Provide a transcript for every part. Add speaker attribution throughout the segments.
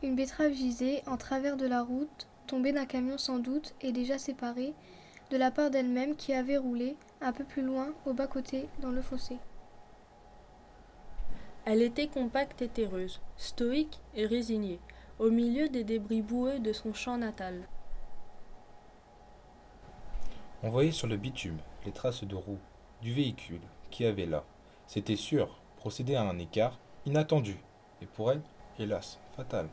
Speaker 1: Une betterave gisait en travers de la route, tombée d'un camion sans doute et déjà séparée de la part d'elle-même qui avait roulé, un peu plus loin, au bas-côté, dans le fossé.
Speaker 2: Elle était compacte et terreuse, stoïque et résignée, au milieu des débris boueux de son champ natal.
Speaker 3: On voyait sur le bitume les traces de roues du véhicule qui avait là, c'était sûr, procédé à un écart inattendu, et pour elle, hélas, fatal.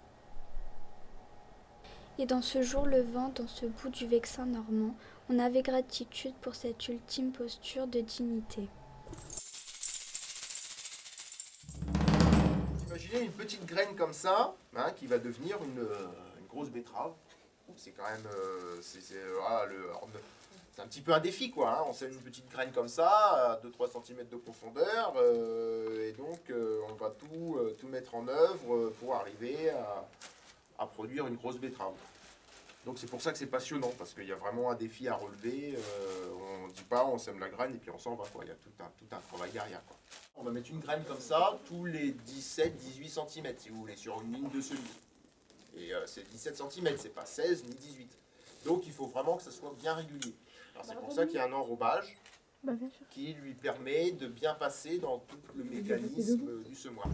Speaker 4: Et dans ce jour levant, dans ce bout du Vexin normand, on avait gratitude pour cette ultime posture de dignité.
Speaker 5: Imaginez une petite graine comme ça, hein, qui va devenir une grosse betterave. C'est quand même, c'est un petit peu un défi, quoi. Hein. On sème une petite graine comme ça, à 2-3 cm de profondeur, et donc on va tout mettre en œuvre pour arriver à produire une grosse betterave. Donc c'est pour ça que c'est passionnant, parce qu'il y a vraiment un défi à relever. On ne dit pas, on sème la graine et puis on s'en va, quoi. Il y a tout un travail derrière, quoi. On va mettre une graine comme ça tous les 17-18 cm, si vous voulez, sur une ligne de semis. Et c'est 17 cm, c'est pas 16 ni 18. Donc il faut vraiment que ça soit bien régulier. Alors c'est pour ça qu'il y a un enrobage qui lui permet de bien passer dans tout le mécanisme du semoir.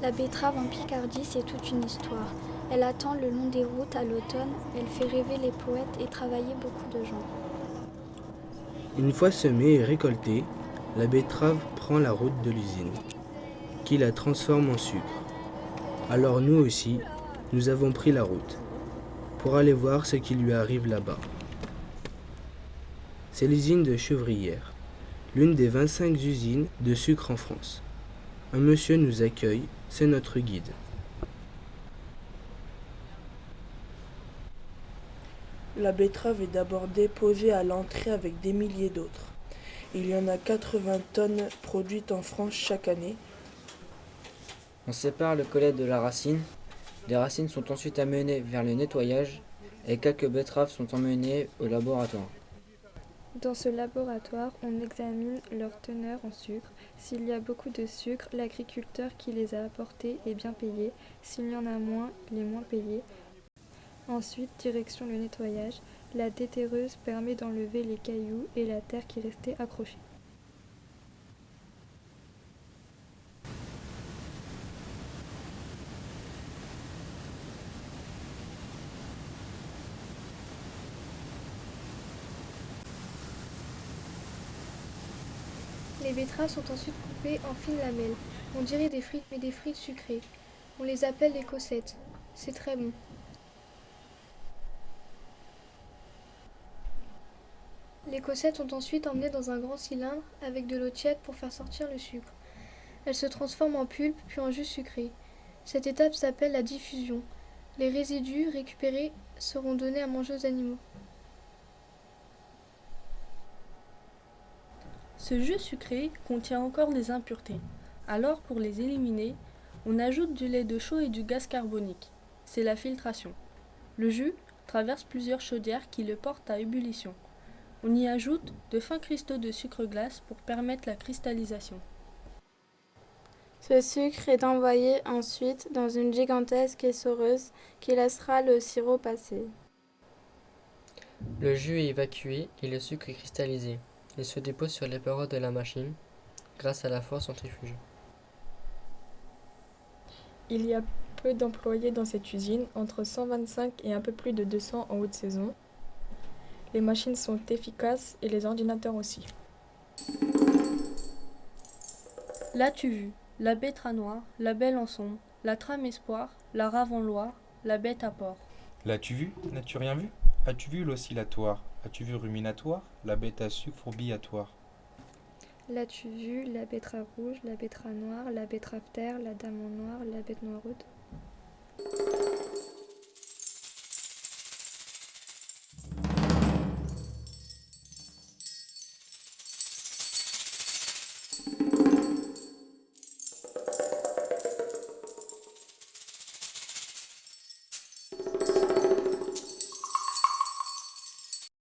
Speaker 4: La betterave en Picardie, c'est toute une histoire. Elle attend le long des routes à l'automne, elle fait rêver les poètes et travailler beaucoup de gens.
Speaker 6: Une fois semée et récoltée, la betterave prend la route de l'usine, qui la transforme en sucre. Alors nous aussi, nous avons pris la route, pour aller voir ce qui lui arrive là-bas. C'est l'usine de Chevrières, l'une des 25 usines de sucre en France. Un monsieur nous accueille, c'est notre guide.
Speaker 7: La betterave est d'abord déposée à l'entrée avec des milliers d'autres. Il y en a 80 tonnes produites en France chaque année.
Speaker 8: On sépare le collet de la racine. Les racines sont ensuite amenées vers le nettoyage et quelques betteraves sont emmenées au laboratoire.
Speaker 1: Dans ce laboratoire, on examine leur teneur en sucre. S'il y a beaucoup de sucre, l'agriculteur qui les a apportés est bien payé. S'il y en a moins, il est moins payé. Ensuite, direction le nettoyage. La déterreuse permet d'enlever les cailloux et la terre qui restait accrochée. Les betteraves sont ensuite coupées en fines lamelles. On dirait des frites, mais des frites sucrées. On les appelle les cossettes. C'est très bon. Les cossettes sont ensuite emmenées dans un grand cylindre avec de l'eau tiède pour faire sortir le sucre. Elles se transforment en pulpe puis en jus sucré. Cette étape s'appelle la diffusion. Les résidus récupérés seront donnés à manger aux animaux.
Speaker 2: Ce jus sucré contient encore des impuretés. Alors, pour les éliminer, on ajoute du lait de chaux et du gaz carbonique. C'est la filtration. Le jus traverse plusieurs chaudières qui le portent à ébullition. On y ajoute de fins cristaux de sucre glace pour permettre la cristallisation.
Speaker 9: Ce sucre est envoyé ensuite dans une gigantesque essoreuse qui laissera le sirop passer.
Speaker 8: Le jus est évacué et le sucre est cristallisé. Il se dépose sur les parois de la machine grâce à la force centrifuge.
Speaker 10: Il y a peu d'employés dans cette usine, entre 125 et un peu plus de 200 en haute saison. Les machines sont efficaces et les ordinateurs aussi.
Speaker 2: L'as-tu vu? La bête à noir, la belle en sombre, la trame espoir, la rave en Loire, la bête à port.
Speaker 3: L'as-tu vu? N'as-tu rien vu? As-tu vu l'oscillatoire? As-tu vu ruminatoire? La bête à sucre fourbillatoire.
Speaker 1: L'as-tu vu, la betterave rouge, la betterave noire, la betterave terre, la dame en noir, la bête noireute?